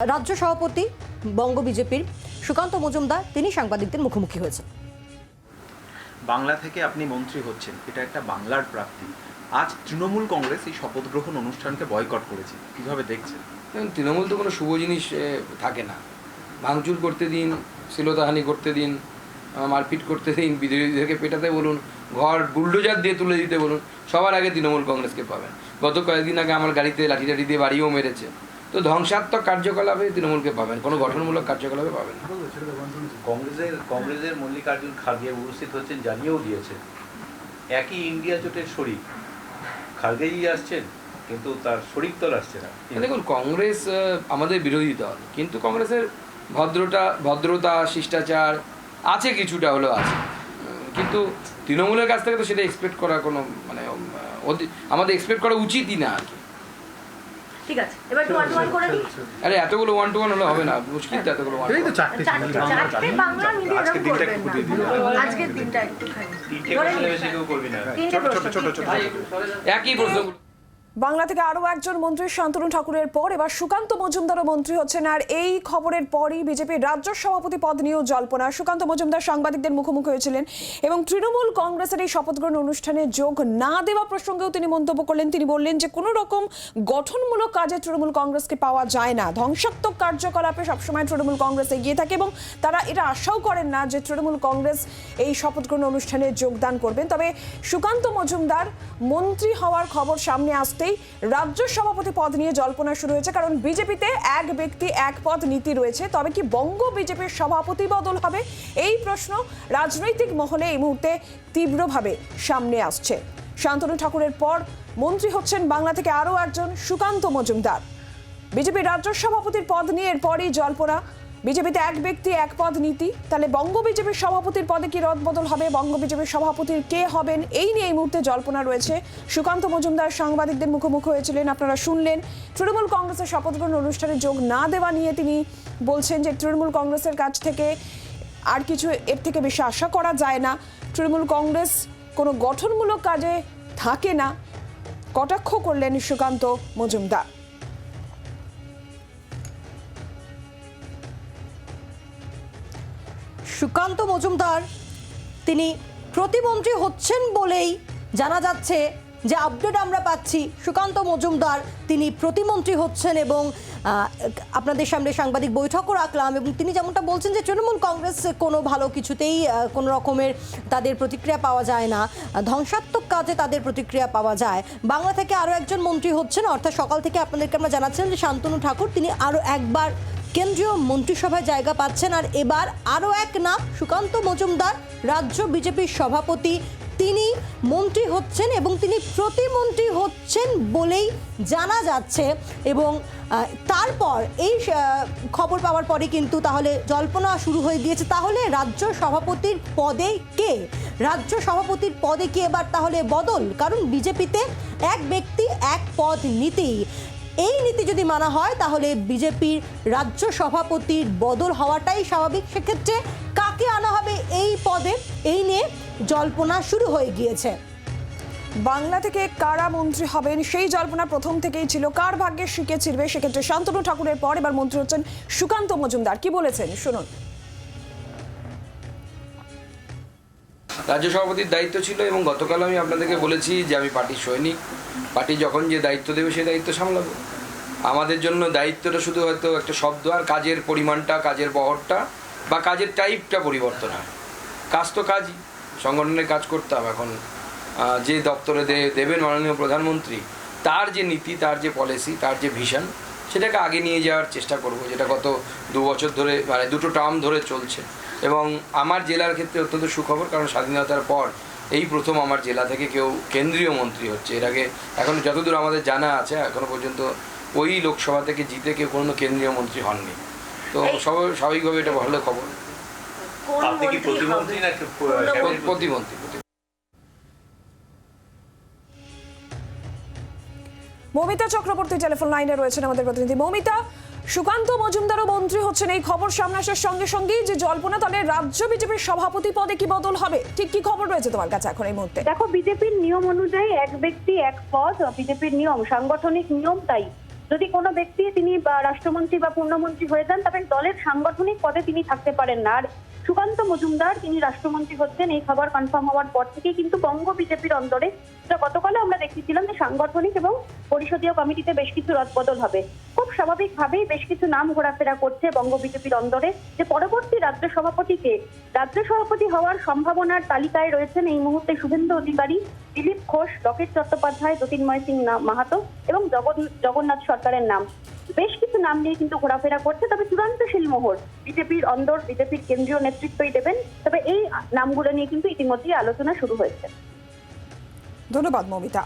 রাজ্য সভাপতি বঙ্গ বিজেপির সুকান্ত মজুমদার তিনি সাংবাদিকদের মুখোমুখি হয়েছেন। বাংলা থেকে আপনি মন্ত্রী হচ্ছেন, এটা একটা বাংলার প্রাপ্তি। আজ তৃণমূল কংগ্রেস এই শপথ গ্রহণ অনুষ্ঠানকে বয়কট করেছে, কিভাবে দেখছেন? তৃণমূল তো কোনো শুভ জিনিস থাকে না। ভাঙচুর করতে দিন, শ্লীলতাহানি করতে দিন, মারপিট করতে দিন, বিরোধীদেরকে পেটাতে বলুন, ঘর বুলডোজার দিয়ে তুলে দিতে বলুন, সবার আগে তৃণমূল কংগ্রেসকে পাবেন। গত কয়েকদিন আগে আমার গাড়িতে লাঠি দিয়ে বাড়িও মেরেছে। তো ধ্বংসাত্মক কার্যকলাপে তৃণমূলকে পাবেন, কোনো গঠনমূলক কার্যকলাপে পাবেন না। কংগ্রেসের মল্লিকার্জুন খার্গে উপস্থিত হচ্ছেন, জানিয়েও দিয়েছে একই ইন্ডিয়া জোটের শরিক খার্গেই আসছেন, কিন্তু তার শরিক দল আসছে না। দেখুন, কংগ্রেস আমাদের বিরোধী দল, কিন্তু কংগ্রেসের ভদ্রতা শিষ্টাচার আছে, কিছুটা হলেও আছে, কিন্তু তৃণমূলের কাছ থেকে তো সেটা এক্সপেক্ট করা কোনো আমাদের এক্সপেক্ট করা উচিতই না আর কি। ঠিক আছে, এবার ওয়ান টু ওয়ান করে দিই। আরে এতগুলো ওয়ান টু ওয়ান হলে হবে না, মুশকিল তো এতগুলো ওয়ান। চারটে বাংলা মিডিয়াম করবেন না, আজকের দিনটা একটুখানি তিনটে কোশ্চেনে বেশি কেউ করবি না, ছোট একই প্রশ্নগুলো। বাংলা থেকে আরও একজন মন্ত্রী শান্তনু ঠাকুরের পর এবার সুকান্ত মজুমদারও মন্ত্রী হচ্ছেন। আর এই খবরের পরই বিজেপির রাজ্য সভাপতি পদ নিয়েও জল্পনা। সুকান্ত মজুমদার সাংবাদিকদের মুখোমুখি হয়েছিলেন এবং তৃণমূল কংগ্রেসের এই শপথ গ্রহণ অনুষ্ঠানে যোগ না দেওয়া প্রসঙ্গেও তিনি মন্তব্য করলেন। তিনি বললেন যে কোনো রকম গঠনমূলক কাজে তৃণমূল কংগ্রেসকে পাওয়া যায় না, ধ্বংসাত্মক কার্যকলাপে সবসময় তৃণমূল কংগ্রেস এগিয়ে থাকে এবং তারা এটা আশাও করেন না যে তৃণমূল কংগ্রেস এই শপথ গ্রহণ অনুষ্ঠানে যোগদান করবেন। তবে সুকান্ত মজুমদার মন্ত্রী হওয়ার খবর সামনে আসতে রাজ্য সভাপতি পদ নিয়ে জল্পনা শুরু হয়েছে, কারণ বিজেপিতে এক ব্যক্তি এক পদ নীতি রয়েছে। তবে কি বঙ্গ বিজেপির সভাপতি বদল হবে, এই প্রশ্ন রাজনৈতিক মহলে এই মুহূর্তে তীব্রভাবে সামনে আসছে। শান্তনু ঠাকুরের পর মন্ত্রী হচ্ছেন বাংলা থেকে আরও একজন সুকান্ত মজুমদার। বিজেপির রাজ্য সভাপতির পদ নিয়ে এরপরই জল্পনা। বিজেপিতে এক ব্যক্তি এক পদ নীতি, তাহলে বঙ্গ বিজেপির সভাপতির পদে কি রদবদল হবে, বঙ্গ বিজেপির সভাপতির কে হবেন, এই নিয়ে এই মুহূর্তে জল্পনা রয়েছে। সুকান্ত মজুমদার সাংবাদিকদের মুখোমুখি হয়েছিলেন, আপনারা শুনলেন। তৃণমূল কংগ্রেসের শপথ গ্রহণ অনুষ্ঠানে যোগ না দেওয়া নিয়ে তিনি বলছেন যে তৃণমূল কংগ্রেসের কাছ থেকে আর কিছু এর থেকে বেশি আশা করা যায় না, তৃণমূল কংগ্রেস কোনো গঠনমূলক কাজে থাকে না, কটাক্ষ করলেন সুকান্ত মজুমদার। সুকান্ত মজুমদার তিনি প্রতিমন্ত্রী হচ্ছেন বলেই জানা যাচ্ছে, যে আপডেট আমরা পাচ্ছি সুকান্ত মজুমদার তিনি প্রতিমন্ত্রী হচ্ছেন এবং আপনাদের সামনে সাংবাদিক বৈঠকও রাখলাম এবং তিনি যেমনটা বলছেন যে তৃণমূল কংগ্রেস কোনো ভালো কিছুতেই কোনো রকমের তাদের প্রতিক্রিয়া পাওয়া যায় না, ধ্বংসাত্মক কাজে তাদের প্রতিক্রিয়া পাওয়া যায়। বাংলা থেকে আরও একজন মন্ত্রী হচ্ছেন, অর্থাৎ সকাল থেকে আপনাদেরকে আমরা জানাচ্ছিলাম যে শান্তনু ঠাকুর তিনি আরও একবার কেন্দ্রীয় মন্ত্রিসভায় জায়গা পাচ্ছেন। আর এবার আরও এক নাম সুকান্ত মজুমদার, রাজ্য বিজেপির সভাপতি, তিনি মন্ত্রী হচ্ছেন এবং তিনি প্রতিমন্ত্রী হচ্ছেন বলেই জানা যাচ্ছে। এবং তারপর এই খবর পাওয়ার পরে কিন্তু তাহলে জল্পনা শুরু হয়ে গিয়েছে, তাহলে রাজ্য সভাপতির পদে কে, রাজ্য সভাপতির পদে কি এবার তাহলে বদল, কারণ বিজেপিতে এক ব্যক্তি এক পদ নীতি, এই নীতি যদি মানা হয় তাহলে বিজেপির রাজ্য সভাপতির বদল হওয়াটাই স্বাভাবিক। সেক্ষেত্রে কাকে আনা হবে এই পদে, এই নিয়ে জল্পনা শুরু হয়ে গিয়েছে। বাংলা থেকে কারা মন্ত্রী হবেন সেই জল্পনা প্রথম থেকেই ছিল, কার ভাগ্যে শিখে ছিড়বে। সেক্ষেত্রে শান্তনু ঠাকুরের পর এবার মন্ত্রী হচ্ছেন সুকান্ত মজুমদার। কি বলেছেন শুনুন। রাজ্য সভাপতির দায়িত্ব ছিল এবং গতকাল আমি আপনাদেরকে বলেছি যে আমি পার্টির সৈনিক, পার্টি যখন যে দায়িত্ব দেবে সেই দায়িত্ব সামলাবো। আমাদের জন্য দায়িত্বটা শুধু হয়তো একটা শব্দ, আর কাজের পরিমাণটা, কাজের বহরটা বা কাজের টাইপটা পরিবর্তন হয়। কাজ তো কাজই, সংগঠনের কাজ করতাম। এখন যে দপ্তরে দেবেন মাননীয় প্রধানমন্ত্রী, তার যে নীতি, তার যে পলিসি, তার যে ভিশন, সেটাকে আগে নিয়ে যাওয়ার চেষ্টা করব, যেটা গত 2 বছর ধরে, মানে 2টো টার্ম ধরে চলছে। এবং আমার জেলার ক্ষেত্রে অত্যন্ত সুখবর, কারণ স্বাধীনতার পর এই প্রথম আমার জেলা থেকে কেউ কেন্দ্রীয় মন্ত্রী হচ্ছে। এর আগে এখন যতদূর আমাদের জানা আছে এখনও পর্যন্ত ওই লোকসভা থেকে জিতে কেউ কোনো কেন্দ্রীয় মন্ত্রী হননি। তো স্বাভাবিকভাবে এটা ভালো খবর। আপনি কি প্রতিমন্ত্রী না প্রতিমন্ত্রী? মৌমিতা চক্রবর্তী টেলিফোন লাইনে রয়েছেন আমাদের প্রতিনিধি। মৌমিতা, সুকান্ত মজুমদারও মন্ত্রী হচ্ছেন, এই খবর সামনে আসার সঙ্গে সঙ্গেই যে জল্পনা, তাহলে রাজ্য বিজেপির সভাপতি পদে কি বদল হবে, ঠিক কি খবর রয়েছে তোমার কাছে এখন এই মুহূর্তে? দেখো, বিজেপির নিয়ম অনুযায়ী এক ব্যক্তি এক পদ, বিজেপির নিয়ম, সাংগঠনিক নিয়ম, তাই যদি কোনো ব্যক্তি তিনি রাষ্ট্রমন্ত্রী বা পূর্ণমন্ত্রী হয়ে যান তবে দলের সাংগঠনিক পদে তিনি থাকতে পারেন না। আর সুকান্ত মজুমদার তিনি রাষ্ট্রমন্ত্রী হচ্ছেন এই খবর কনফার্ম হওয়ার পর থেকেই কিন্তু বঙ্গ বিজেপির অন্দরে, গতকালও আমরা দেখেছিলাম যে সাংগঠনিক এবং পরিষদীয় কমিটিতে বেশ কিছু রদবদল হবে। খুব স্বাভাবিকভাবেই বেশ কিছু নাম ঘোরাফেরা করছে বঙ্গ বিজেপির অন্দরে, যে পরবর্তী রাজ্য সভাপতিকে, রাজ্য সভাপতি হওয়ার সম্ভাবনার তালিকায় রয়েছেন এই মুহূর্তে শুভেন্দু অধিকারী, দিলীপ ঘোষ, লকেট চট্টোপাধ্যায়, জ্যোতির্ময় সিং মাহাতো এবং জগন্নাথ সরকারের নাম। বেশ কিছু নাম নিয়ে কিন্তু ঘোরাফেরা করছে। তবে চূড়ান্ত শিলমোহর বিজেপির অন্দর, বিজেপির কেন্দ্রীয় নেতৃত্বই দেবেন। তবে এই নামগুলো নিয়ে কিন্তু ইতিমধ্যেই আলোচনা শুরু হয়েছে। ধন্যবাদ মমিতা।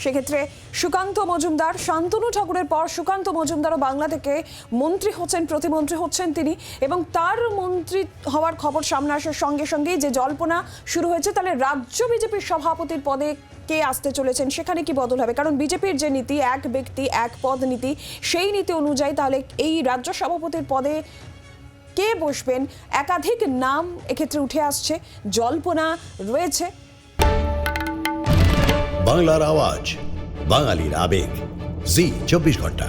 সেক্ষেত্রে সুকান্ত মজুমদার, শান্তনু ঠাকুরের পর সুকান্ত মজুমদারও বাংলা থেকে মন্ত্রী হচ্ছেন, প্রতিমন্ত্রী হচ্ছেন তিনি, এবং তার মন্ত্রী হওয়ার খবর সামনে আসার সঙ্গে সঙ্গেই যে জল্পনা শুরু হয়েছে, তাহলে রাজ্য বিজেপির সভাপতির পদে কে আসতে চলেছেন, সেখানে কি বদল হবে? কারণ বিজেপির যে নীতি, এক ব্যক্তি এক পদ নীতি, সেই নীতি অনুযায়ী তাহলে এই রাজ্য সভাপতির পদে কে বসবেন, একাধিক নাম এক্ষেত্রে উঠে আসছে, জল্পনা রয়েছে। বাংলার আওয়াজ, বাঙালির আবেগ, জি 24 ঘন্টা।